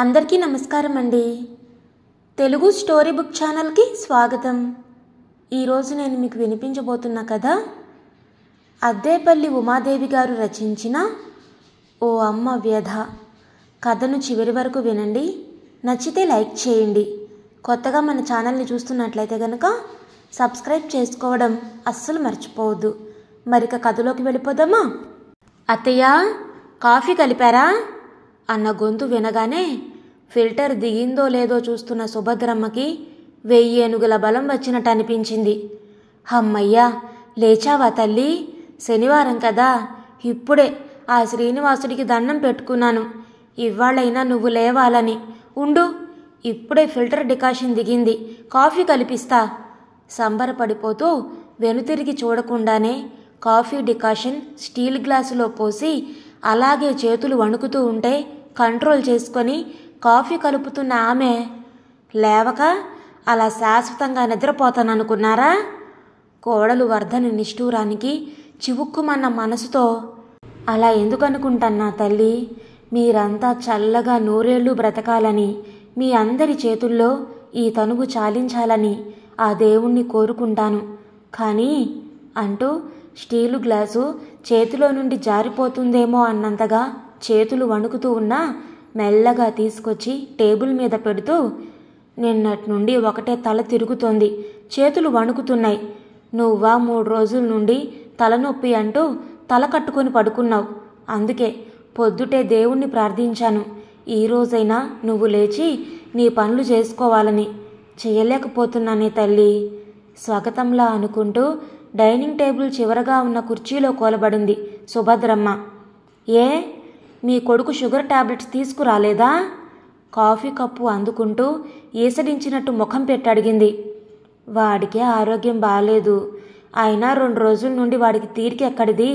అందరికీ నమస్కారం అండి. తెలుగు స్టోరీ బుక్ ఛానల్కి స్వాగతం. ఈరోజు నేను మీకు వినిపించబోతున్న కథ అద్దేపల్లి ఉమాదేవి గారు రచించిన ఓ అమ్మ వ్యధ. కథను చివరి వరకు వినండి. నచ్చితే లైక్ చేయండి. కొత్తగా మన ఛానల్ని చూస్తున్నట్లయితే కనుక సబ్స్క్రైబ్ చేసుకోవడం అస్సలు మర్చిపోవద్దు. మరిక కథలోకి వెళ్ళిపోదామా? అత్తయ్య, కాఫీ కలిపారా అన్న గొంతు వినగానే ఫిల్టర్ దిగిందో లేదో చూస్తున్న సుభద్రమ్మకి 1000 ఏనుగుల బలం వచ్చినట్టు అనిపించింది. అమ్మయ్యా, లేచావా తల్లి? శనివారం కదా, ఇప్పుడే ఆ శ్రీనివాసుడికి దండం పెట్టుకున్నాను. ఇవాళైనా నువ్వు లేవాలని. ఉండు, ఇప్పుడే ఫిల్టర్ డికాషన్ దిగింది, కాఫీ కలిపిస్తా. సంబరపడిపోతూ వెనుతిరిగి చూడకుండానే కాఫీ డికాషన్ స్టీల్ గ్లాసులో పోసి అలాగే చేతులు వణుకుతూ ఉంటే కంట్రోల్ చేసుకొని కాఫీ కలుపుతున్న ఆమె లేవక అలా శాశ్వతంగా నిద్రపోతాననుకున్నారా? కోడలు వర్ధని నిష్ఠూరానికి చివుక్కుమన్న మనసుతో అలా ఎందుకనుకుంటాన్నా తల్లి? మీరంతా చల్లగా 100 ఏళ్ళు బ్రతకాలని, మీ అందరి చేతుల్లో ఈ తనువు చాలించాలని ఆ దేవుణ్ణి కోరుకుంటాను. కానీ అంటూ స్టీలు గ్లాసు చేతిలో నుండి జారిపోతుందేమో అన్నంతగా చేతులు వణుకుతూ ఉన్నా మెల్లగా తీసుకొచ్చి టేబుల్ మీద పెడుతూ, నిన్నటి నుండి ఒకటే తల తిరుగుతోంది, చేతులు వణుకుతున్నాయి. నువ్వా 3 రోజుల నుండి తలనొప్పి అంటూ తల కట్టుకొని పడుకున్నావు. అందుకే పొద్దుటే దేవుణ్ణి ప్రార్థించాను, ఈరోజైనా నువ్వు లేచి నీ పనులు చేసుకోవాలని. చేయలేకపోతున్నానే తల్లి. స్వాగతంలా అనుకుంటూ డైనింగ్ టేబుల్ చివరగా ఉన్న కుర్చీలో కూలబడింది సుభద్రమ్మ. ఏ, మీ కొడుకు షుగర్ టాబ్లెట్స్ తీసుకురాలేదా? కాఫీ కప్పు అందుకుంటూ ఈసడించినట్టు ముఖం పెట్టి అడిగింది. వాడికే ఆరోగ్యం బాలేదు, అయినా 2 రోజుల నుండి వాడికి తీరిక ఎక్కడిది?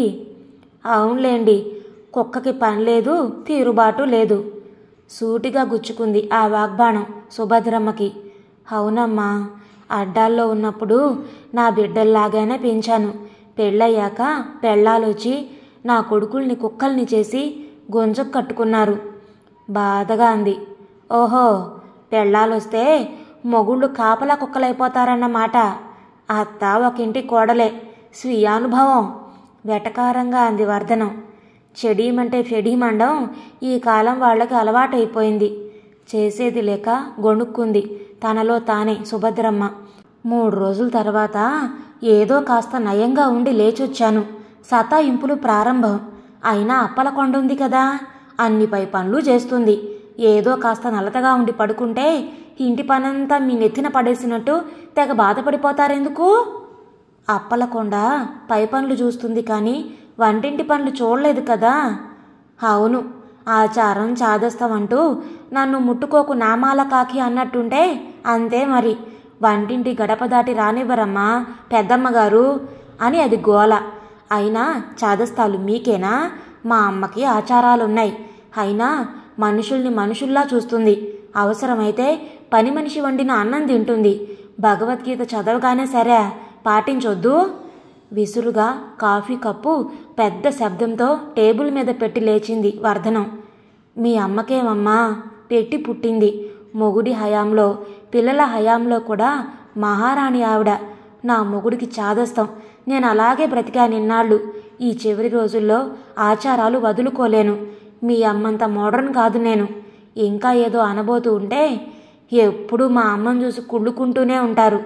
అవునులేండి, కుక్కకి పని లేదు, తీరుబాటు లేదు. సూటిగా గుచ్చుకుంది ఆ వాగ్బాణం సుభద్రమ్మకి. అవునమ్మా, అడ్డాల్లో ఉన్నప్పుడు నా బిడ్డల్లాగానే పెంచాను. పెళ్ళయ్యాక పెళ్ళాలొచ్చి నా కొడుకుల్ని కుక్కల్ని చేసి గొంజకు కట్టుకున్నారు. బాధగా అంది. ఓహో, పెళ్ళాలొస్తే మొగుళ్ళు కాపలా కుక్కలైపోతారన్నమాట. అత్త ఒక ఇంటి కోడలే, స్వీయానుభవం వెటకారంగా అంది వర్ధనం. చెడీమంటే ఫెడీమండం ఈ కాలం వాళ్ళకి అలవాటైపోయింది. చేసేది లేక గొణుక్కుంది తనలో తానే సుభద్రమ్మ. 3 రోజుల తర్వాత ఏదో కాస్త నయంగా ఉండి లేచొచ్చాను. సతాయింపులు ప్రారంభం. అయినా అప్పలకొండ ఉంది కదా, అన్ని పై పనులు చేస్తుంది. ఏదో కాస్త నలతగా ఉండి పడుకుంటే ఇంటి పనంతా మీ నెత్తిన పడేసినట్టు తెగ బాధపడిపోతారెందుకు? అప్పలకొండ పై పనులు చూస్తుంది కానీ వంటింటి పనులు చూడలేదు కదా. అవును, ఆచారం చాదస్తం అంటూ నన్ను ముట్టుకోకు నామాల కాకి అన్నట్టుంటే అంతే మరి. వంటింటి గడప దాటి రానివ్వరమ్మా పెద్దమ్మగారు అని అది గోల. అయినా చాదస్తాలు మీకేనా? మా అమ్మకి ఆచారాలున్నాయి. అయినా మనుషుల్ని మనుషుల్లా చూస్తుంది. అవసరమైతే పని మనిషి వండిన అన్నం తింటుంది. భగవద్గీత చదవగానే సరే, పాటించొద్దు. విసురుగా కాఫీ కప్పు పెద్ద శబ్దంతో టేబుల్ మీద పెట్టి లేచింది వర్ధనం. మీ అమ్మకేమమ్మా, పెట్టి పుట్టింది. మొగుడి హయాంలో, పిల్లల హయాంలో కూడా మహారాణి ఆవిడ. నా మొగుడికి చాదస్తం. నేను అలాగే బ్రతికా నిన్నాళ్ళు. ఈ చివరి రోజుల్లో ఆచారాలు వదులుకోలేను. మీ అమ్మంత మోడర్న్ కాదు నేను. ఇంకా ఏదో అనబోతూ ఉంటే ఎప్పుడూ మా అమ్మను చూసి కుళ్ళుకుంటూనే ఉంటారు.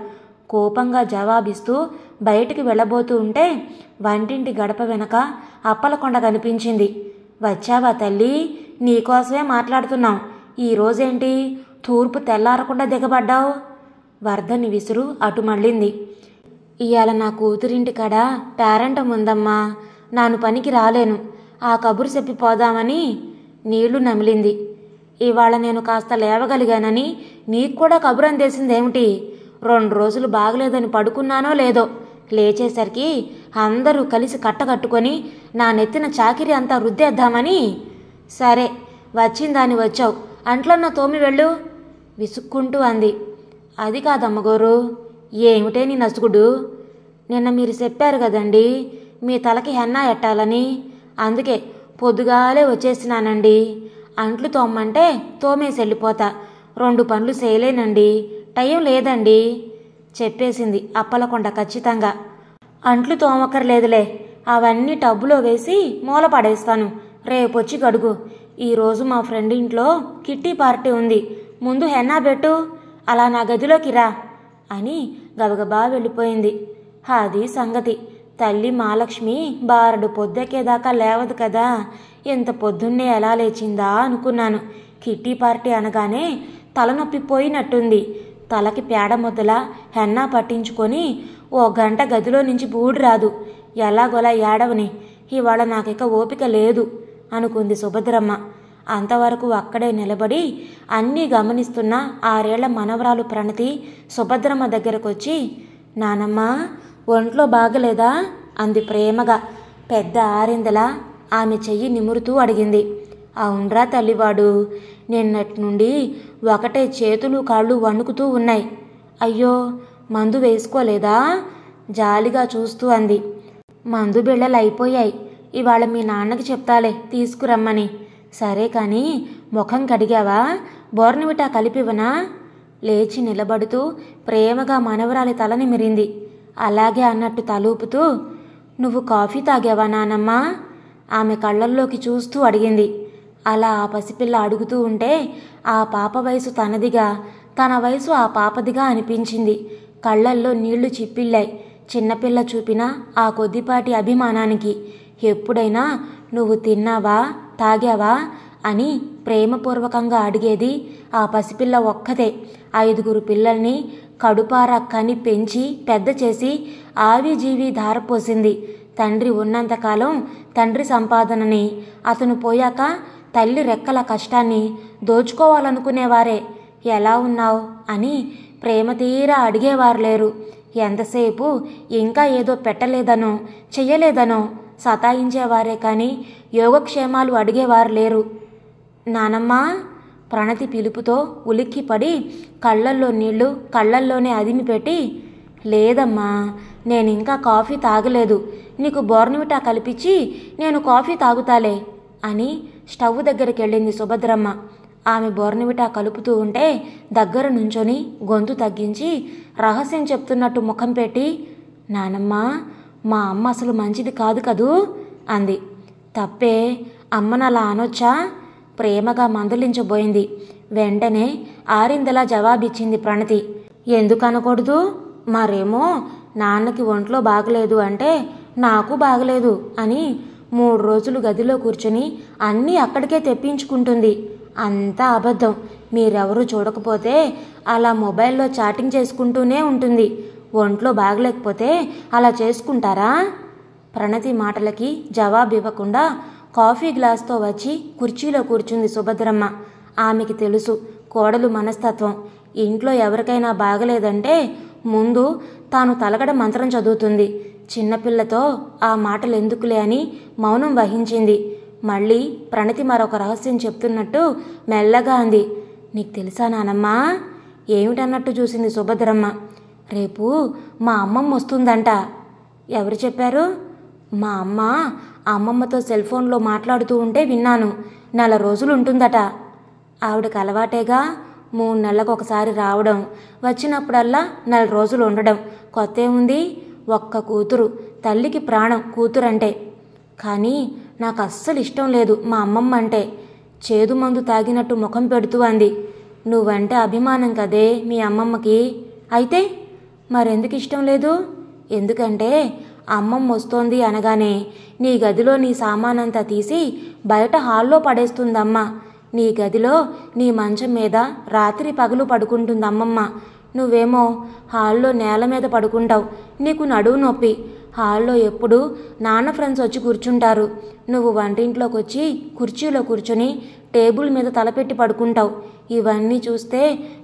కోపంగా జవాబిస్తూ బయటికి వెళ్ళబోతూ ఉంటే వంటింటి గడప వెనక అప్పలకొండ కనిపించింది. వచ్చావా తల్లి? నీకోసమే మాట్లాడుతున్నాం. ఈరోజేంటి తూర్పు తెల్లారకుండా దిగబడ్డావు? వర్ధని విసురు అటు మళ్ళింది. ఇవాళ నా కూతురింటి కాడ పేరంటం ఉందమ్మా, నాను పనికి రాలేను. ఆ కబురు చెప్పిపోదామని నీళ్లు నమిలింది. ఇవాళ నేను కాస్త లేవగలిగానని నీకు కూడా కబురు అందేసిందేమిటి? 2 రోజులు బాగలేదని పడుకున్నానో లేదో, లేచేసరికి అందరూ కలిసి కట్టకట్టుకొని నా నెత్తిన చాకిరి అంతా రుద్దేద్దామని. సరే, వచ్చిందాని వచ్చావు, అంట్లన్న తోమి వెళ్ళు విసుక్కుంటూ అంది. అది కాదమ్మగోరు. ఏమిటే నీ నసుగుడు? నిన్న మీరు చెప్పారు కదండి మీ తలకి హెన్నా ఎట్టాలని, అందుకే పొద్దుగాలే వచ్చేసినానండి. అంట్లు తోమ్మంటే తోమేసి వెళ్ళిపోతా. 2 పనులు చేయలేనండి, టైం లేదండి చెప్పేసింది అప్పలకొండ ఖచ్చితంగా. అంట్లు తోమక్కర్లేదులే, అవన్నీ టబ్బులో వేసి మూల పడేస్తాను, రేపొచ్చి గడుగు. ఈరోజు మా ఫ్రెండ్ ఇంట్లో కిట్టి పార్టీ ఉంది, ముందు హెన్నా పెట్టు, అలా నా గదిలోకి రా అని గబగబా వెళ్ళిపోయింది. అది సంగతి. తల్లి మహాలక్ష్మి బారడు పొద్దెక్కేదాకా లేవదు కదా, ఎంత పొద్దున్నే ఎలా లేచిందా అనుకున్నాను. కిట్టి పార్టీ అనగానే తలనొప్పి పోయినట్టుంది. తలకి పేడ ముద్దలా హెన్నా పట్టించుకొని 1 గంట గదిలో నుంచి బూడి రాదు. ఎలాగోలా ఏడవని, ఇవాళ నాకిక ఓపిక లేదు అనుకుంది సుభద్రమ్మ. అంతవరకు అక్కడే నిలబడి అన్నీ గమనిస్తున్న 6 ఏళ్ల మనవరాలు ప్రణతి సుభద్రమ్మ దగ్గరకొచ్చి, నానమ్మ ఒంట్లో బాగలేదా అంది ప్రేమగా. పెద్ద ఆరిందలా ఆమె చెయ్యి నిమురుతూ అడిగింది. అవునరా తల్లివాడు, నిన్నటి నుండి ఒకటే చేతులు కాళ్ళు వణుకుతూ ఉన్నాయి. అయ్యో మందు వేసుకోలేదా జాలిగా చూస్తూ అంది. మందు బిళ్ళలు అయిపోయాయి, ఇవాళ మీ నాన్నకి చెప్తాలే తీసుకురమ్మని. సరే కానీ ముఖం కడిగావా, బోర్నవిటా కలిపివనా? లేచి నిలబడుతూ ప్రేమగా మనవరాలి తల నిమిరింది. అలాగే అన్నట్టు తలూపుతూ, నువ్వు కాఫీ తాగావా నానమ్మా ఆమె కళ్ళల్లోకి చూస్తూ అడిగింది. అలా ఆ పసిపిల్ల అడుగుతూ ఉంటే ఆ పాప వయసు తనదిగా, తన వయసు ఆ పాపదిగా అనిపించింది. కళ్ళల్లో నీళ్లు చిప్పిల్లాయి చిన్నపిల్ల చూపిన ఆ కొద్దిపాటి అభిమానానికి. ఎప్పుడైనా నువ్వు తిన్నావా తాగావా అని ప్రేమపూర్వకంగా అడిగేది ఆ పసిపిల్ల ఒక్కతే. 5 పిల్లల్ని కడుపారా కని పెంచి పెద్ద చేసి ఆవిజీవి ధారపోసింది. తండ్రి ఉన్నంతకాలం తండ్రి సంపాదనని, అతను పోయాక తల్లి రెక్కల కష్టాన్ని దోచుకోవాలనుకునేవారే. ఎలా ఉన్నావు అని ప్రేమ తీరా అడిగేవారు లేరు. ఎంతసేపు ఇంకా ఏదో పెట్టలేదనో చెయ్యలేదనో సతాయించేవారే కానీ యోగక్షేమాలు అడిగేవారు లేరు. నానమ్మా ప్రణతి పిలుపుతో ఉలిక్కిపడి కళ్ళల్లో నీళ్లు కళ్ళల్లోనే అదిమి పెట్టి, లేదమ్మా నేనింకా కాఫీ తాగలేదు, నీకు బోర్నవిటా కలిపించి నేను కాఫీ తాగుతాలే అని స్టవ్ దగ్గరికి వెళ్ళింది సుభద్రమ్మ. ఆమె బోర్నవిటా కలుపుతూ ఉంటే దగ్గర నుంచొని గొంతు తగ్గించి రహస్యం చెప్తున్నట్టు ముఖం పెట్టి, నానమ్మా మా అమ్మ అసలు మంచిది కాదు కదూ అంది. తప్పే, అమ్మను అలా అనొచ్చా ప్రేమగా మందలించబోయింది. వెంటనే ఆరిందలా జవాబిచ్చింది ప్రణతి. ఎందుకు అనకూడదు, మరేమో నాన్నకి ఒంట్లో బాగలేదు అంటే నాకు బాగలేదు అని 3 రోజులు గదిలో కూర్చుని అన్నీ అక్కడికే తెప్పించుకుంటుంది. అంతా అబద్ధం. మీరెవరూ చూడకపోతే అలా మొబైల్లో చాటింగ్ చేసుకుంటూనే ఉంటుంది. ఒంట్లో బాగలేకపోతే అలా చేసుకుంటారా? ప్రణతి మాటలకి జవాబివ్వకుండా కాఫీ గ్లాస్తో వచ్చి కుర్చీలో కూర్చుంది సుభద్రమ్మ. ఆమెకి తెలుసు కోడలు మనస్తత్వం. ఇంట్లో ఎవరికైనా బాగలేదంటే ముందు తాను తలగడ మంత్రం చదువుతుంది. చిన్నపిల్లతో ఆ మాటలు ఎందుకులే అని మౌనం వహించింది. మళ్ళీ ప్రణతి మరొక రహస్యం చెప్తున్నట్టు మెల్లగా అంది. నీకు తెలుసా నానమ్మా? ఏమిటన్నట్టు చూసింది సుభద్రమ్మ. రేపు మా అమ్మమ్మ వస్తుందంట. ఎవరు చెప్పారు? మా అమ్మ అమ్మమ్మతో సెల్ఫోన్లో మాట్లాడుతూ ఉంటే విన్నాను. 4 రోజులు ఉంటుందట. ఆవిడకి అలవాటేగా 3 నెలలకు ఒకసారి రావడం, వచ్చినప్పుడల్లా 4 రోజులు ఉండడం. కొత్త ఏముంది? ఒక్క కూతురు, తల్లికి ప్రాణం కూతురంటే. కానీ నాకు అస్సలు ఇష్టం లేదు మా అమ్మమ్మ అంటే. చేదు మందు తాగినట్టు ముఖం పెడుతూ అంది. నువ్వంటే అభిమానం కదే మీ అమ్మమ్మకి. అయితే మరెందుకు ఇష్టం లేదు? ఎందుకంటే అమ్మమ్మ వస్తోంది అనగానే నీ గదిలో నీ సామానంతా తీసి బయట హాల్లో పడేస్తుందమ్మ. నీ గదిలో నీ మంచం మీద రాత్రి పగలు పడుకుంటుందమ్మమ్మ. నువ్వేమో హాల్లో నేల మీద పడుకుంటావు. నీకు నడువు నొప్పి. హాల్లో ఎప్పుడు నాన్న ఫ్రెండ్స్ వచ్చి కూర్చుంటారు. నువ్వు వంటింట్లోకి వచ్చి కుర్చీలో కూర్చొని టేబుల్ మీద తలపెట్టి పడుకుంటావు. ఇవన్నీ చూస్తే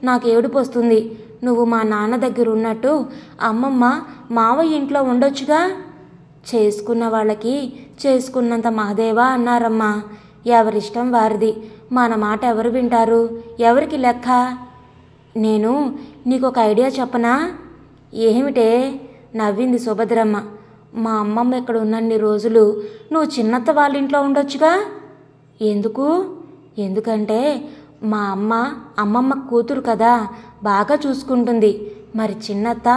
నాకు ఏడుపు వస్తుంది. నువ్వు మా నాన్న దగ్గర ఉన్నట్టు అమ్మమ్మ మావయ్య ఇంట్లో ఉండొచ్చుగా. చేసుకున్న వాళ్ళకి చేసుకున్నంత మహదేవా అన్నారమ్మా. ఎవరిష్టం వారిది. మన మాట ఎవరు వింటారు? ఎవరికి లెక్క? నేను నీకొక ఐడియా చెప్పనా? ఏమిటే? నవ్వింది సుభద్రమ్మ. మా అమ్మమ్మ ఇక్కడ ఉన్నన్ని రోజులు నువ్వు చిన్నత్త వాళ్ళ ఇంట్లో ఉండొచ్చుగా. ఎందుకు? ఎందుకంటే మా అమ్మమ్మ కూతురు కదా, బాగా చూసుకుంటుంది. మరి చిన్నత్త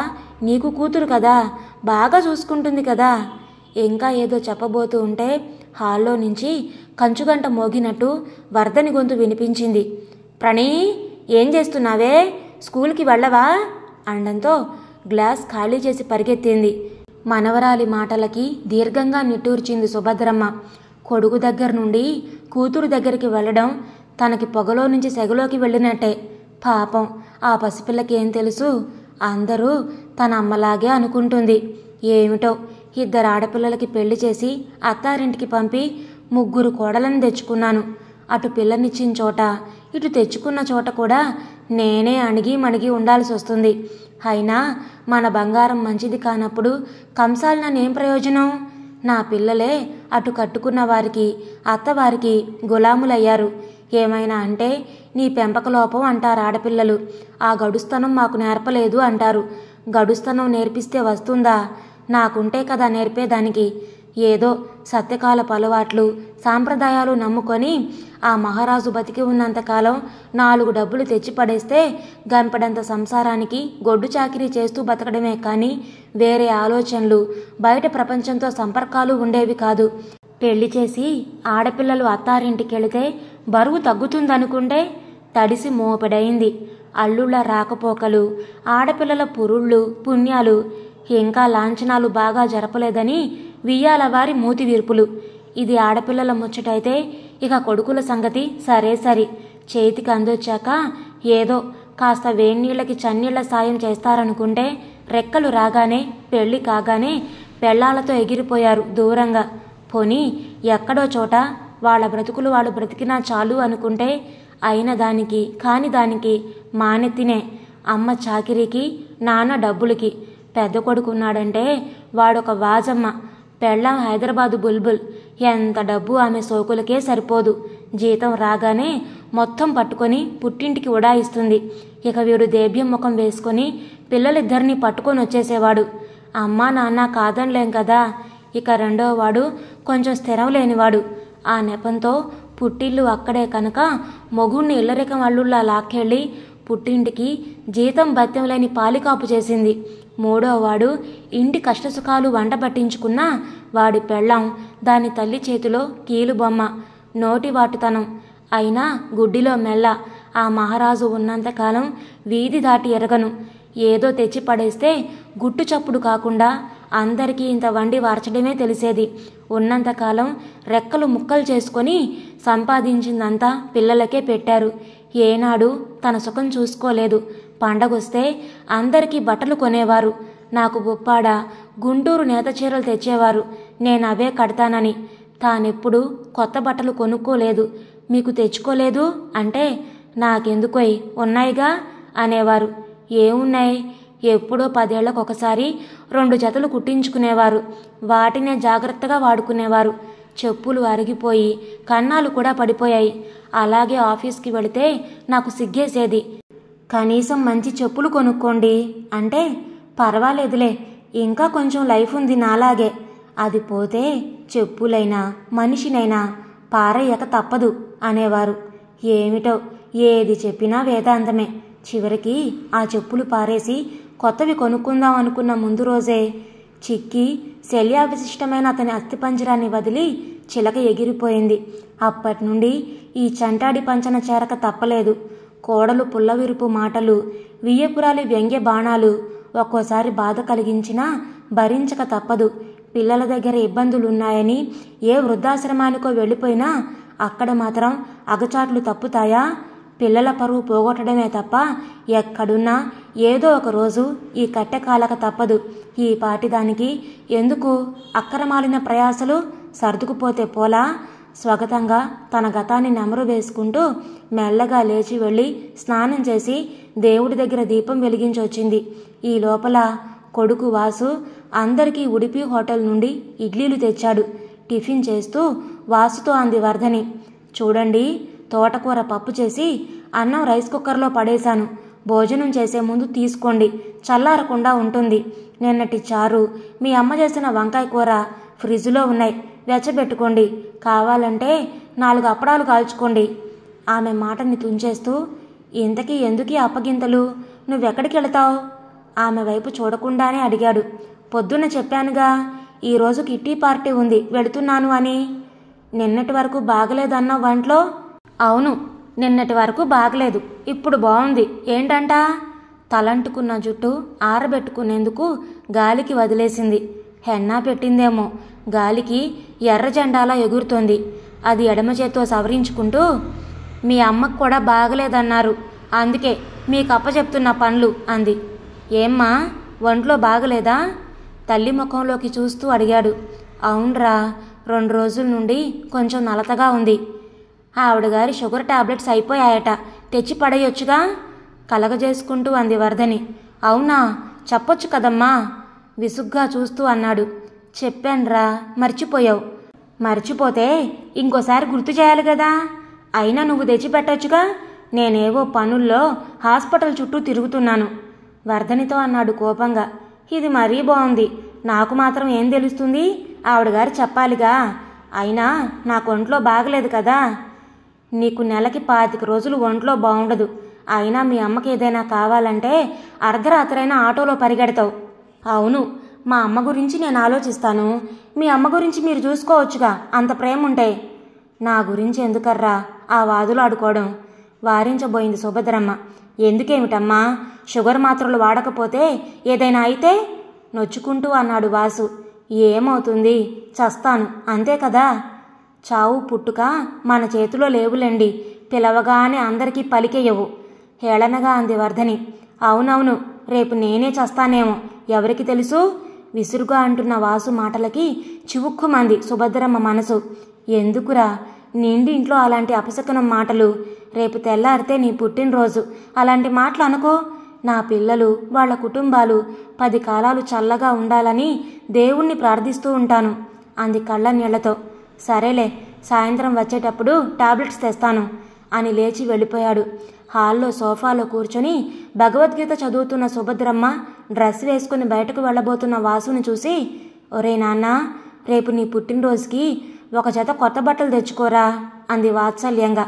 నీకు కూతురు కదా, బాగా చూసుకుంటుంది కదా. ఇంకా ఏదో చెప్పబోతూ ఉంటే హాల్లో నుంచి కంచుగంట మోగినట్టు వర్ధని గొంతు వినిపించింది. ప్రణీ, ఏం చేస్తున్నావే, స్కూల్కి వెళ్ళవా అనడంతో గ్లాస్ ఖాళీ చేసి పరిగెత్తింది. మనవరాలి మాటలకి దీర్ఘంగా నిట్టూర్చింది సుభద్రమ్మ. కొడుకు దగ్గర నుండి కూతురు దగ్గరికి వెళ్ళడం తనకి పొగలో నుంచి సెగలోకి వెళ్ళినట్టే. పాపం ఆ పసిపిల్లకి ఏం తెలుసు, అందరూ తన అమ్మలాగే అనుకుంటుంది. ఏమిటో, 2 ఆడపిల్లలకి పెళ్లి చేసి అత్తారింటికి పంపి 3 కోడలను తెచ్చుకున్నాను. అటు పిల్లనిచ్చిన చోట, ఇటు తెచ్చుకున్న చోట కూడా నేనే అణిగి మణిగి ఉండాల్సి వస్తుంది. అయినా మన బంగారం మంచిది కానప్పుడు కంసాలిననేం ప్రయోజనం? నా పిల్లలే అటు కట్టుకున్న వారికి, అత్తవారికి గులాములయ్యారు. ఏమైనా అంటే నీ పెంపక లోపం అంటారు ఆడపిల్లలు. ఆ గడుస్తనం మాకు నేర్పలేదు అంటారు. గడుస్తనం నేర్పిస్తే వస్తుందా? నాకుంటే కదా నేర్పేదానికి. ఏదో సత్యకాలపు అలవాట్లు, సాంప్రదాయాలు నమ్ముకొని ఆ మహారాజు బతికి ఉన్నంతకాలం 4 డబ్బులు తెచ్చి పడేస్తే గంపెడంత సంసారానికి గొడ్డు చాకిరీ చేస్తూ బతకడమే కానీ వేరే ఆలోచనలు, బయట ప్రపంచంతో సంపర్కాలు ఉండేవి కాదు. పెళ్లి చేసి ఆడపిల్లలు అత్తారింటికెళితే బరువు తగ్గుతుందనుకుంటే తడిసి మోపెడైంది. అల్లుళ్ళ రాకపోకలు, ఆడపిల్లల పురుళ్ళు పుణ్యాలు, ఇంకా లాంఛనాలు బాగా జరపలేదని వియ్యాల వారి మూతి వీర్పులు. ఇది ఆడపిల్లల ముచ్చటైతే ఇక కొడుకుల సంగతి సరే సరి. చేతికి అందొచ్చాక ఏదో కాస్త వేన్నీళ్ళకి చన్నీళ్ల సాయం చేస్తారనుకుంటే రెక్కలు రాగానే, పెళ్లి కాగానే పెళ్లాలతో ఎగిరిపోయారు దూరంగా. పోనీ ఎక్కడో చోట వాళ్ళ బ్రతుకులు వాళ్ళు బ్రతికినా చాలు అనుకుంటే అయిన దానికి కాని దానికి మానెత్తినే. అమ్మ చాకిరీకి, నాన్న డబ్బులకి. పెద్ద కొడుకున్నాడంటే వాడొక వాజమ్మ, పెళ్ళాం హైదరాబాదు బుల్బుల్. ఎంత డబ్బు ఆమె సోకులకే సరిపోదు. జీతం రాగానే మొత్తం పట్టుకొని పుట్టింటికి ఉడాయిస్తుంది. ఇక వీడు దేభ్యం ముఖం వేసుకొని పిల్లలిద్దరినీ పట్టుకొని వచ్చేసేవాడు. అమ్మా నాన్న కాదనలేం కదా. ఇక 2వ వాడు కొంచెం స్థిరం లేనివాడు. ఆ నెపంతో పుట్టిల్లు అక్కడే కనుక మొగుణ్ణి ఇల్లరికం అల్లుళ్ళ లాక్కెళ్ళి పుట్టింటికి జీతం భత్యం లేని పాలికాపు చేసింది. 3వ వాడు ఇంటి కష్టసుఖాలు వంట పట్టించుకున్నా వాడి పెళ్ళాం దాని తల్లి చేతిలో కీలుబొమ్మ, నోటి వాటుతనం. అయినా గుడ్డిలో మెల్ల. ఆ మహారాజు ఉన్నంతకాలం వీధి దాటి ఎరగను. ఏదో తెచ్చి పడేస్తే గుట్టు చప్పుడు కాకుండా అందరికీ ఇంత వండి వార్చడమే తెలిసేది. ఉన్నంతకాలం రెక్కలు ముక్కలు చేసుకొని సంపాదించిందంతా పిల్లలకే పెట్టారు. ఏనాడు తన సుఖం చూసుకోలేదు. పండగొస్తే అందరికీ బట్టలు కొనేవారు. నాకు బొప్పాడ, గుంటూరు నేత చీరలు తెచ్చేవారు. నేనవే కడతానని. తానెప్పుడు కొత్త బట్టలు కొనుక్కోలేదు. మీకు తెచ్చుకోలేదు అంటే నాకెందుకోయ్, ఉన్నాయిగా అనేవారు. ఏమున్నాయి? ఎప్పుడో 10 ఏళ్లకొకసారి 2 జతలు కుట్టించుకునేవారు. వాటినే జాగ్రత్తగా వాడుకునేవారు. చెప్పులు అరిగిపోయి కన్నాలు కూడా పడిపోయాయి. అలాగే ఆఫీస్కి వెళితే నాకు సిగ్గేసేది. కనీసం మంచి చెప్పులు కొనుక్కోండి అంటే పర్వాలేదులే, ఇంకా కొంచెం లైఫ్ ఉంది నాలాగే. అది పోతే చెప్పులైనా మనిషినైనా పారయ్యక తప్పదు అనేవారు. ఏమిటో, ఏది చెప్పినా వేదాంతమే. చివరికి ఆ చెప్పులు పారేసి కొత్తవి కొనుక్కుందాం అనుకున్న ముందు రోజే చిక్కి శల్యావిశిష్టమైన అతని అస్థిపంజరాన్ని వదిలి చిలక ఎగిరిపోయింది. అప్పటి నుండి ఈ చంటాడి పంచన చేరక తప్పలేదు. కోడలు పుల్లవిరుపు మాటలు, వియ్యపురాలి వ్యంగ్య బాణాలు ఒక్కోసారి బాధ కలిగించినా భరించక తప్పదు. పిల్లల దగ్గర ఇబ్బందులున్నాయని ఏ వృద్ధాశ్రమానికో వెళ్ళిపోయినా అక్కడ మాత్రం అగచాట్లు తప్పుతాయా? పిల్లల పరువు పోగొట్టడమే తప్ప ఎక్కడున్నా ఏదో ఒక రోజు ఈ కట్టె కాలక తప్పదు. ఈ పాటిదానికి ఎందుకు అక్కరమాలిన ప్రయాసలు? సర్దుకుపోతే పోలా? స్వగతంగా తన గతాన్ని నెమరు వేసుకుంటూ మెల్లగా లేచి వెళ్ళి స్నానం చేసి దేవుడి దగ్గర దీపం వెలిగించొచ్చింది. ఈ లోపల కొడుకు వాసు అందరికీ ఉడిపి హోటల్ నుండి ఇడ్లీలు తెచ్చాడు. టిఫిన్ చేస్తూ వాసుతో అంది వర్ధని, చూడండి, తోటకూర పప్పు చేసి అన్నం రైస్ కుక్కర్లో పడేశాను. భోజనం చేసే ముందు తీసుకోండి, చల్లారకుండా ఉంటుంది. నిన్నటి చారు, మీ అమ్మ చేసిన వంకాయ కూర ఫ్రిడ్జ్లో ఉన్నాయి, వెచ్చబెట్టుకోండి. కావాలంటే 4 అప్పడాలు కాల్చుకోండి. ఆమె మాటని తుంచేస్తూ, ఇంతకీ ఎందుకీ అప్పగింతలు? నువ్వెక్కడికి వెళతావు? ఆమె వైపు చూడకుండానే అడిగాడు. పొద్దున్న చెప్పానుగా, ఈరోజు కిట్టి పార్టీ ఉంది, వెళుతున్నాను అని. నిన్నటి వరకు బాగలేదన్న వంట్లో? అవును, నిన్నటి వరకు బాగలేదు, ఇప్పుడు బాగుంది. ఏంటంట? తలంటుకున్న జుట్టు ఆరబెట్టుకునేందుకు గాలికి వదిలేసింది. హెన్నా పెట్టిందేమో, గాలికి ఎర్ర జెండాలా ఎగురుతోంది. అది ఎడమ చేత్తో సవరించుకుంటూ, మీ అమ్మకు కూడా బాగలేదన్నారు, అందుకే మీకు అప్పచెప్తున్న పనులు అంది. ఏమ్మా, ఒంట్లో బాగలేదా? తల్లి ముఖంలోకి చూస్తూ అడిగాడు. అవునరా, 2 రోజుల నుండి కొంచెం నలతగా ఉంది. ఆవిడగారి షుగర్ టాబ్లెట్స్ అయిపోయాయట, తెచ్చి పడేయొచ్చుగా కలగజేసుకుంటూ అంది వర్ధని. అవునా, చెప్పొచ్చు కదమ్మా విసుగ్గా చూస్తూ అన్నాడు. చెప్పాన్రా, మర్చిపోయావు. మర్చిపోతే ఇంకోసారి గుర్తు చేయాలి కదా. అయినా నువ్వు తెచ్చిపెట్టొచ్చుగా. నేనేవో పనుల్లో హాస్పిటల్ చుట్టూ తిరుగుతున్నాను వర్ధనితో అన్నాడు కోపంగా. ఇది మరీ బాగుంది. నాకు మాత్రం ఏం తెలుస్తుంది? ఆవిడగారు చెప్పాలిగా. అయినా నాకు ఒంట్లో బాగలేదు కదా. నీకు నెలకి 25 రోజులు ఒంట్లో బాగుండదు. అయినా మీ అమ్మకి ఏదైనా కావాలంటే అర్ధరాత్రైనా ఆటోలో పరిగెడతావు. అవును, మా అమ్మ గురించి నేను ఆలోచిస్తాను. మీ అమ్మ గురించి మీరు చూసుకోవచ్చుగా, అంత ప్రేమ ఉంటే. నా గురించి ఎందుకర్రా ఆ వాదులు ఆడుకోవడం? వారించబోయింది సుభద్రమ్మ. ఎందుకేమిటమ్మా, షుగర్ మాత్రలు వాడకపోతే ఏదైనా అయితే? నొచ్చుకుంటూ అన్నాడు వాసు. ఏమవుతుంది, చస్తాను, అంతే కదా. చావు పుట్టుక మన చేతిలో లేవులేండి, పిలవగానే అందరికీ పలికేయవు హేళనగా అంది వర్ధని. అవునవును, రేపు నేనే చస్తానేమో, ఎవరికి తెలుసు? విసురుగా అంటున్న వాసు మాటలకి చివుక్కుమంది సుభద్రమ్మ మనసు. ఎందుకురా నిండి ఇంట్లో అలాంటి అపశకునం మాటలు? రేపు తెల్లారితే నీ పుట్టినరోజు, అలాంటి మాటలు అనుకో. నా పిల్లలు, వాళ్ళ కుటుంబాలు 10 కాలాలు చల్లగా ఉండాలని దేవుణ్ణి ప్రార్థిస్తూ ఉంటాను అంది కళ్ళ నీళ్లతో. సరేలే, సాయంత్రం వచ్చేటప్పుడు టాబ్లెట్స్ తెస్తాను అని లేచి వెళ్ళిపోయాడు. హాల్లో సోఫాలో కూర్చొని భగవద్గీత చదువుతున్న సుభద్రమ్మ డ్రెస్ వేసుకుని బయటకు వెళ్ళబోతున్న వాసుని చూసి, ఒరే నాన్న, రేపు నీ పుట్టినరోజుకి 1 జత కొత్త బట్టలు తెచ్చుకోరా అంది వాత్సల్యంగా.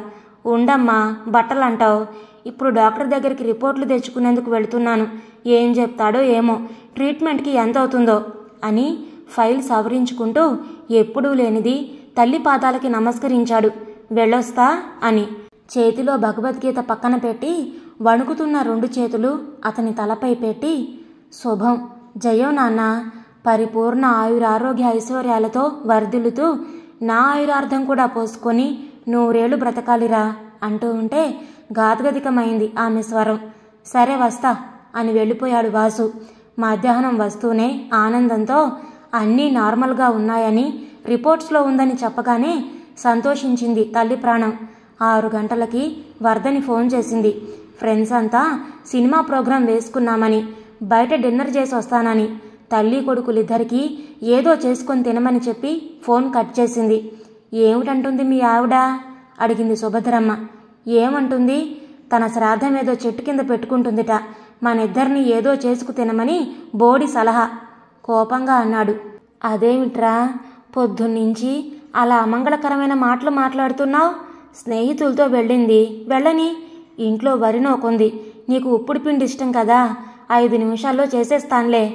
ఉండమ్మా, బట్టలంటావు. ఇప్పుడు డాక్టర్ దగ్గరికి రిపోర్ట్లు తెచ్చుకునేందుకు వెళుతున్నాను. ఏం చెప్తాడో ఏమో, ట్రీట్మెంట్కి ఎంత అవుతుందో అని ఫైల్ సవరించుకుంటూ ఎప్పుడూ లేనిది తల్లి పాదాలకి నమస్కరించాడు. వెళ్ళొస్తా అని. చేతిలో భగవద్గీత పక్కన పెట్టి వణుకుతున్న 2 చేతులు అతని తలపై పెట్టి, శుభం, జయం నాన్న, పరిపూర్ణ ఆయురారోగ్య ఐశ్వర్యాలతో వర్ధిల్లుతూ నా ఆయురార్థం కూడా పోసుకొని 100 ఏళ్లు బ్రతకాలిరా అంటూ ఉంటే గాద్గదికమైంది ఆమె స్వరం. సరే వస్తా అని వెళ్ళిపోయాడు వాసు. మధ్యాహ్నం వస్తూనే ఆనందంతో అన్నీ నార్మల్గా ఉన్నాయని రిపోర్ట్స్లో ఉందని చెప్పగానే సంతోషించింది తల్లి ప్రాణం. 6 గంటలకి వర్ధని ఫోన్ చేసింది. ఫ్రెండ్స్ అంతా సినిమా ప్రోగ్రాం వేసుకున్నామని, బయట డిన్నర్ చేసి వస్తానని, తల్లి కొడుకులిద్దరికీ ఏదో చేసుకొని తినమని చెప్పి ఫోన్ కట్ చేసింది. ఏమిటంటుంది మీ ఆవిడ అడిగింది సుభద్రమ్మ. ఏమంటుంది, తన శ్రాద్ధం ఏదో చెట్టు కింద పెట్టుకుంటుందిట, మనిద్దరిని ఏదో చేసుకు తినమని బోడి సలహా కోపంగా అన్నాడు. అదేమిట్రా, పొద్దున్నుంచి అలా అమంగళకరమైన మాటలు మాట్లాడుతున్నావు? స్నేహితులతో వెళ్ళింది, వెళ్ళని. ఇంట్లో వరి నోకుంది, నీకు ఉప్పుడు పిండి ఇష్టం కదా, 5 నిమిషాల్లో చేసేస్తానులే.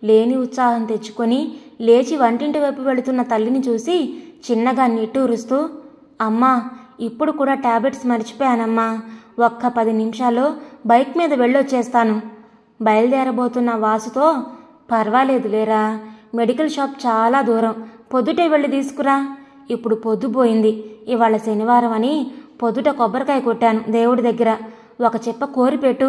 లేని ఉత్సాహం తెచ్చుకొని లేచి వంటింటి వైపు వెళుతున్న తల్లిని చూసి చిన్నగా నిట్టూరుస్తూ, అమ్మా, ఇప్పుడు కూడా టాబ్లెట్స్ మర్చిపోయానమ్మా, ఒక్క 10 నిమిషాల్లో బైక్ మీద వెళ్ళొచ్చేస్తాను. బయలుదేరబోతున్న వాసుతో, పర్వాలేదు లేరా, మెడికల్ షాప్ చాలా దూరం, పొద్దుటే వెళ్ళి తీసుకురా. ఇప్పుడు పొద్దుపోయింది, ఇవాళ శనివారం అని పొద్దుట కొబ్బరికాయ కొట్టాను దేవుడి దగ్గర. 1 చిప్ప కోరిపెట్టు,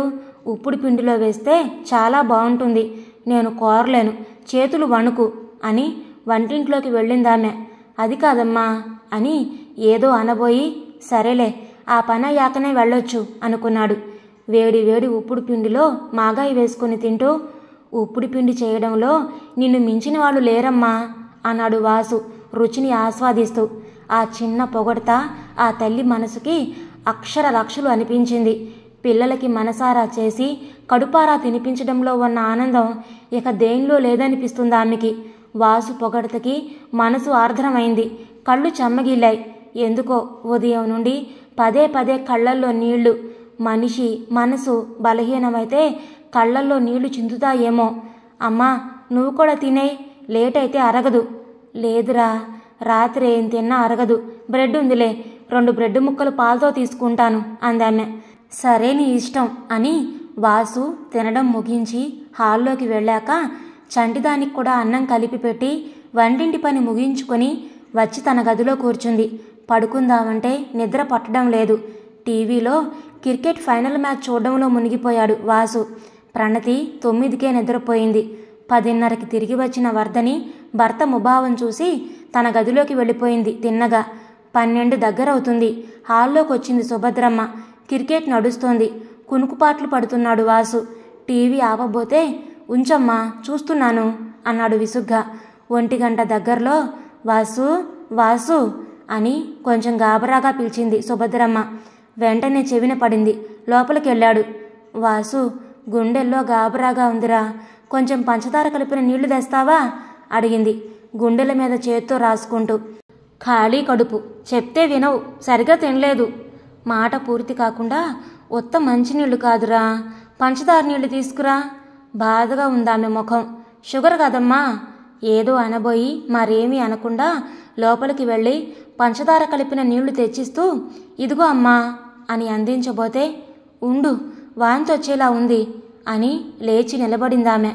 ఉప్పుడు పిండిలో వేస్తే చాలా బాగుంటుంది. నేను కోరలేను, చేతులు వణుకు అని వంటింట్లోకి వెళ్ళిందామె. అది కాదమ్మా అని ఏదో అనబోయి, సరేలే ఆ పని అయ్యాకనే వెళ్ళొచ్చు అనుకున్నాడు. వేడి వేడి ఉప్పుడు పిండిలో మాగాయి వేసుకుని తింటూ, ఉప్పుడు పిండి చేయడంలో నిన్ను మించిన వాళ్ళు లేరమ్మా అన్నాడు వాసు రుచిని ఆస్వాదిస్తూ. ఆ చిన్న పొగడత ఆ తల్లి మనసుకి అక్షర లక్షలు అనిపించింది. పిల్లలకి మనసారా చేసి కడుపారా తినిపించడంలో ఉన్న ఆనందం ఇక దేనిలో లేదనిపిస్తుంది ఆమెకి. వాసు పొగడతకి మనసు ఆర్ద్రమైంది, కళ్ళు చెమ్మగిల్లాయి. ఎందుకో ఉదయం నుండి పదే పదే కళ్ళల్లో నీళ్లు. మనిషి మనసు బలహీనమైతే కళ్ళల్లో నీళ్లు చిందుతాయేమో. అమ్మా, నువ్వు కూడా తినేయ్, లేట్ అయితే అరగదు. లేదురా, రాత్రి ఏం తిన్నా అరగదు. బ్రెడ్ ఉందిలే, 2 బ్రెడ్ ముక్కలు పాలతో తీసుకుంటాను అందామె. సరే, నీ ఇష్టం అని వాసు తినడం ముగించి హాల్లోకి వెళ్ళాక చంటిదానికి కూడా అన్నం కలిపి పెట్టి వంటింటి పని ముగించుకొని వచ్చి తన గదిలో కూర్చుంది. పడుకుందామంటే నిద్ర పట్టడం లేదు. టీవీలో క్రికెట్ ఫైనల్ మ్యాచ్ చూడడంలో మునిగిపోయాడు వాసు. ప్రణతి 9కే నిద్రపోయింది. 10:30కి తిరిగి వచ్చిన వర్ధని భర్త ముభావం చూసి తన గదిలోకి వెళ్ళిపోయింది తిన్నగా. 12 దగ్గరవుతుంది. హాల్లోకి వచ్చింది సుభద్రమ్మ. క్రికెట్ నడుస్తోంది. కునుకుపాట్లు పడుతున్నాడు వాసు. టీవీ ఆపబోతే ఉంచమ్మా, చూస్తున్నాను అన్నాడు విసుగ్గా. 1 గంట దగ్గరలో వాసు వాసు అని కొంచెం గాబరాగా పిలిచింది సుభద్రమ్మ. వెంటనే చెవిన పడింది. లోపలికెళ్ళాడు. వాసు, గుండెల్లో గాబరాగా ఉందిరా, కొంచెం పంచదార కలిపిన నీళ్లు తెస్తావా అడిగింది గుండెల మీద చేత్తో రాసుకుంటూ. ఖాళీ కడుపు, చెప్తే వినవు, సరిగా తినలేదు. మాట పూర్తి కాకుండా ఉత్త మంచినీళ్లు కాదురా, పంచదార నీళ్లు తీసుకురా. బాధగా ఉందామె ముఖం. షుగర్ కదమ్మా. ఏదో అనబోయి మరేమీ అనకుండా లోపలికి వెళ్ళి పంచదార కలిపిన నీళ్లు తెచ్చిస్తూ ఇదిగో అమ్మా అని అందించబోతే ఉండు, వాంతి వచ్చేలా ఉంది అని లేచి నిలబడిందామె.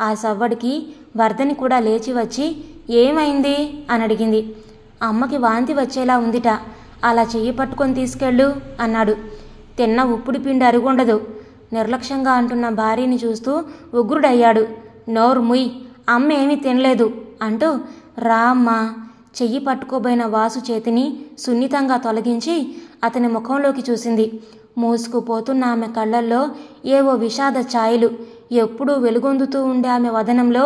ఆ సవ్వడికి వర్ధని కూడా లేచి వచ్చి ఏమైంది అని అడిగింది. అమ్మకి వాంతి వచ్చేలా ఉందిట, అలా చెయ్యి పట్టుకొని తీసుకెళ్ళు అన్నాడు. తిన్న ఉప్పుడు పిండి అరుగుండదు. నిర్లక్ష్యంగా అంటున్న భార్యని చూస్తూ ఉగ్రుడయ్యాడు. నోరు ముయ్, అమ్మ ఏమీ తినలేదు అంటూ రా అమ్మా. చెయ్యి పట్టుకోబోయిన వాసు చేతిని సున్నితంగా తొలగించి అతని ముఖంలోకి చూసింది. మూసుకుపోతున్న ఆమె కళ్ళల్లో ఏవో విషాద ఛాయలు. ఎప్పుడూ వెలుగొందుతూ ఉండే ఆమె వదనంలో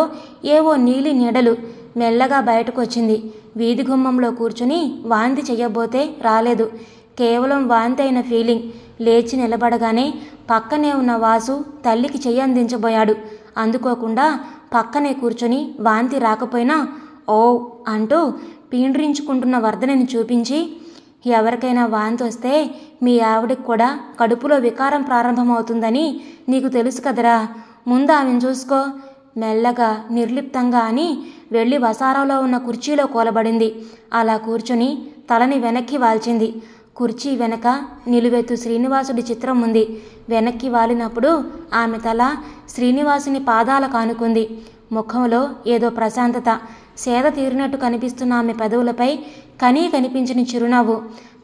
ఏవో నీలి నీడలు. మెల్లగా బయటకొచ్చింది. వీధి గుమ్మంలో కూర్చుని వాంతి చెయ్యబోతే రాలేదు. కేవలం వాంతి అయిన ఫీలింగ్. లేచి నిలబడగానే పక్కనే ఉన్న వాసు తల్లికి చెయ్యి అందించబోయాడు. అందుకోకుండా పక్కనే కూర్చొని వాంతి రాకపోయినా ఓ అంటూ పీండ్రించుకుంటున్న వర్ధనని చూపించి ఎవరికైనా వాంతి వస్తే మీ ఆవిడకి కూడా కడుపులో వికారం ప్రారంభమవుతుందని నీకు తెలుసు కదరా, ముందు ఆమెను చూసుకో మెల్లగా నిర్లిప్తంగా అని వెళ్ళి వసారాలో ఉన్న కుర్చీలో కూలబడింది. అలా కూర్చుని తలని వెనక్కి వాల్చింది. కుర్చీ వెనక నిలువెత్తు శ్రీనివాసుడి చిత్రం ఉంది. వెనక్కి వాలినప్పుడు ఆమె తల శ్రీనివాసుని పాదాలకు ఆనుకుంది. ముఖంలో ఏదో ప్రశాంతత, సేద తీరినట్టు కనిపిస్తున్న ఆమె పెదవులపై కనిపించిన చిరునవ్వు.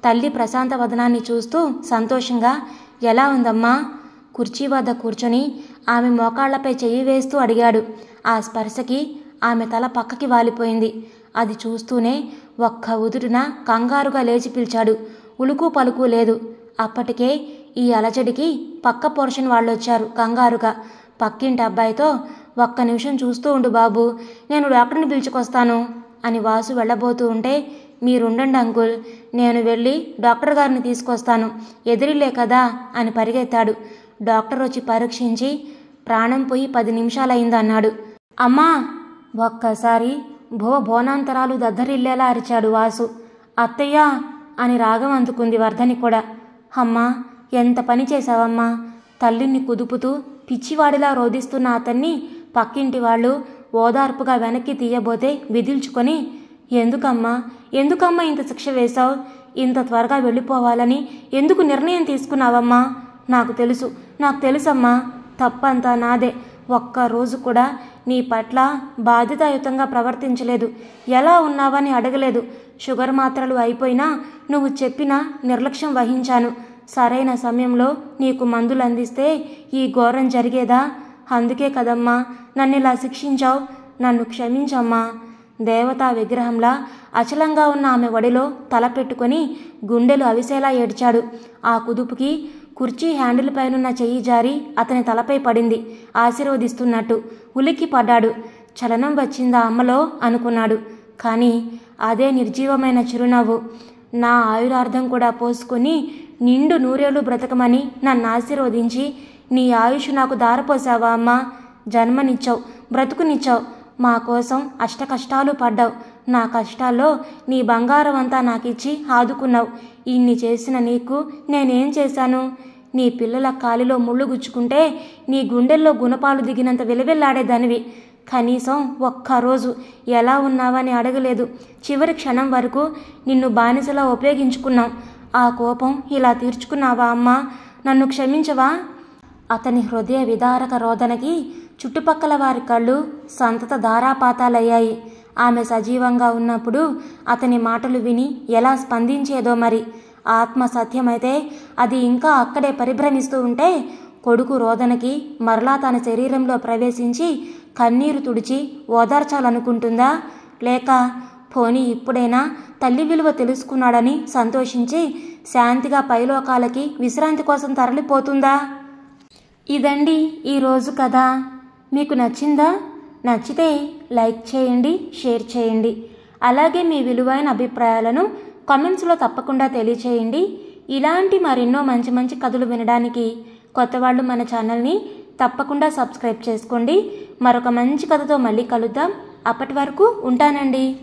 తల్లి ప్రశాంత వదనాన్ని చూస్తూ సంతోషంగా ఎలా ఉందమ్మా? కుర్చీ వద్ద కూర్చొని ఆమె మోకాళ్లపై చెయ్యి వేస్తూ అడిగాడు. ఆ స్పర్శకి ఆమె తల పక్కకి వాలిపోయింది. అది చూస్తూనే ఒక్క ఉదుటున కంగారుగా లేచి పిలిచాడు. ఉలుకు పలుకు లేదు. అప్పటికే ఈ అలజడికి పక్క పోర్షన్ వాళ్ళొచ్చారు కంగారుగా. పక్కింటి అబ్బాయితో ఒక్క నిమిషం చూస్తూ ఉండు బాబు, నేను డాక్టర్ని పిలుచుకొస్తాను అని వాసు వెళ్ళబోతూ ఉంటే మీరుండండి అంకుల్, నేను వెళ్ళి డాక్టర్ గారిని తీసుకొస్తాను, ఎదిరిలే కదా అని పరిగెత్తాడు. డాక్టర్ వచ్చి పరీక్షించి ప్రాణం పోయి 10 నిమిషాలైందన్నాడు. అమ్మా! ఒక్కసారి బోనాంతరాలు దద్దరిల్లేలా అరిచాడు వాసు. అత్తయ్యా అని రాగం అందుకుంది వర్ధని కూడా. అమ్మా, ఎంత పని చేశావమ్మా! తల్లిని కుదుపుతూ పిచ్చివాడిలా రోధిస్తున్న అతన్ని పక్కింటి వాళ్ళు ఓదార్పుగా వెనక్కి తీయబోతే విదిల్చుకొని ఎందుకమ్మా ఇంత శిక్ష వేశావు? ఇంత త్వరగా వెళ్ళిపోవాలని ఎందుకు నిర్ణయం తీసుకున్నావమ్మా? నాకు తెలుసమ్మా, తప్పంతా నాదే. ఒక్కరోజు కూడా నీ పట్ల బాధ్యతాయుతంగా ప్రవర్తించలేదు. ఎలా ఉన్నావని అడగలేదు. షుగర్ మాత్రలు అయిపోయినా నువ్వు చెప్పినా నిర్లక్ష్యం వహించాను. సరైన సమయంలో నీకు మందులు అందిస్తే ఈ ఘోరం జరిగేదా? అందుకే కదమ్మా నన్నిలా శిక్షించావు. నన్ను క్షమించమ్మా. దేవతా విగ్రహంలా అచలంగా ఉన్న ఆమె ఒడిలో తల పెట్టుకొని గుండెలు అవిసేలా ఏడ్చాడు. ఆ కుదుపుకి కుర్చీ హ్యాండిల్ పైనున్న చెయ్యి జారి అతని తలపై పడింది ఆశీర్వదిస్తున్నట్టు. ఉలిక్కి పడ్డాడు. చలనం వచ్చిందా అమ్మలో అనుకున్నాడు. కానీ అదే నిర్జీవమైన చిరునవ్వు. నా ఆయురార్థం కూడా పోసుకొని నిండు 100 ఏళ్ళు బ్రతకమని నన్ను ఆశీర్వదించి నీ ఆయుష్ నాకు దారపోసావా అమ్మా? జన్మనిచ్చావు, బ్రతుకునిచ్చావు, మా కోసం అష్టకష్టాలు పడ్డావు. నా కష్టాల్లో నీ బంగారం అంతా నాకిచ్చి ఆదుకున్నావు. ఇన్ని చేసిన నీకు నేనేం చేశాను? నీ పిల్లల కాలిలో ముళ్ళు గుచ్చుకుంటే నీ గుండెల్లో గుణపాలు దిగినంత విలవిల్లాడేదానివి. కనీసం ఒక్కరోజు ఎలా ఉన్నావని అడగలేదు. చివరి క్షణం వరకు నిన్ను బానిసలా ఉపయోగించుకున్నాం. ఆ కోపం ఇలా తీర్చుకున్నావా అమ్మా? నన్ను క్షమించవా? అతని హృదయ విదారక రోదనకి చుట్టుపక్కల వారి కళ్ళు సంతత ధారాపాతాలయ్యాయి. ఆమె సజీవంగా ఉన్నప్పుడు అతని మాటలు విని ఎలా స్పందించేదో మరి. ఆత్మ సత్యమైతే అది ఇంకా అక్కడే పరిభ్రమిస్తూ ఉంటే కొడుకు రోదనకి మరలా తన శరీరంలో ప్రవేశించి కన్నీరు తుడిచి ఓదార్చాలనుకుంటుందా? లేక పోనీ ఇప్పుడైనా తల్లి విలువ తెలుసుకున్నాడని సంతోషించి శాంతిగా పైలోకాలకి విశ్రాంతి కోసం తరలిపోతుందా? ఇదండి ఈరోజు కథ. మీకు నచ్చిందా? నచ్చితే లైక్ చేయండి, షేర్ చేయండి. అలాగే మీ విలువైన అభిప్రాయాలను కామెంట్స్లో తప్పకుండా తెలియచేయండి. ఇలాంటి మరెన్నో మంచి మంచి కథలు వినడానికి కొత్త వాళ్ళు మన ఛానల్ని తప్పకుండా సబ్స్క్రైబ్ చేసుకోండి. మరొక మంచి కథతో మళ్ళీ కలుద్దాం. అప్పటి వరకు ఉంటానండి.